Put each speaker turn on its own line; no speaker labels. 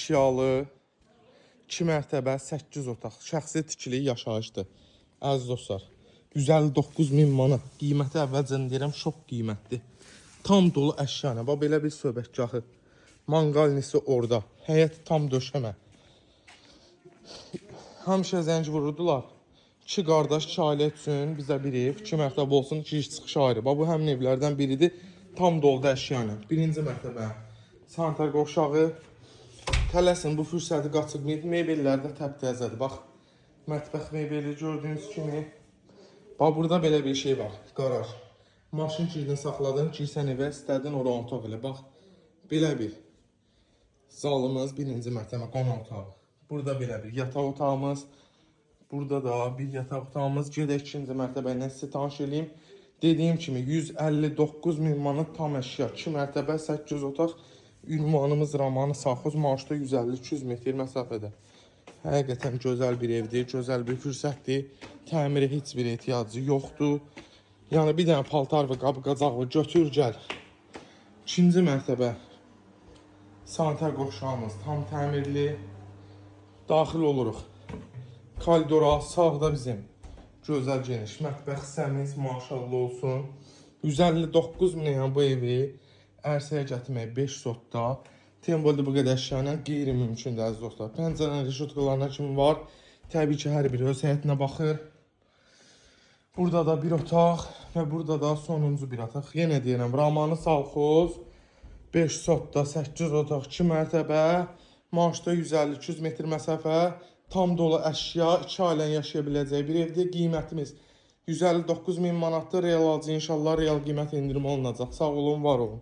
əşyalı, 2 mərtəbə, 8 otaq, şəxsi tikili yaşayışdır. Əziz dostlar, 159.000 manat. Qiyməti əvvəlcən deyirəm, şok qiymətdir. Tam dolu əşya ilə, bax belə bir söhbətgahı. Manqalnisi orada, həyət tam döşəmə. Həmişə zəng vururdular. 2 qardaş, 2 ailə üçün bizə bir ev, 2 mərtəbə olsun, 2 iş çıxış ayrı. Bax bu həmin evlərdən biridir. Tam dolu əşya ilə. 1-ci mərtəbə, sanitar qovşağı. Tələsin, bu fürsəti qaçırmayın. Mebellər də təptəzədir. Bax, mətbəx mebeli gördüyünüz kimi. Bax, burada belə bir şey var, qaraj. Maşın girdin, saxladın, girsən evə, istədin ora otaq elə. Bax, belə bir zalımız, 1-ci mərtəbə, qonaq otağı. Burada belə bir yataq otağımız. Burada da bir yataq otağımız. Gedək 2-ci mərtəbə ilə sizi tanış edeyim. Dediyim kimi 159.000 manat tam əşya, 2 mərtəbə, 8 otaq. Ünvanımız Ramanı Sağxoz, maaşda 150-200 metr məsafədə. Həqiqətən gözəl bir evdir, gözəl bir fürsətdir. Təmirə heç bir ehtiyacı yoxdur. Yəni bir dənə paltar və qabı-qacaqlı götür gəl. 2-ci mərtəbə sanitar qovşağımız tam təmirli. Daxil oluruq. Koridora sağda bizim gözəl geniş mətbəx hissəmiz, maşallah olsun. 159.000 yəni bu evi ərsəyə gətirmək 5 sotda. Tembolda bu qədər əşyayla qeyri-mümkündür əziz dostlar. Pəncərənin reşotkalarına kimi var. Təbii ki, hər biri öz həyətinə baxır. Burada da bir otaq və burada da sonuncu bir otaq. Yenə deyirəm, Ramanı Sağxoz, 5 sotda, 8 otaq, 2 mərtəbə, maaşda 150-200 metr məsafə, tam dolu əşya, 2 ailən yaşaya biləcəyi bir evdir. Qiymətimiz 159.000 manatdır. Real alıcı inşallah real qiymət indirim olunacaq. Sağ olun, var olun.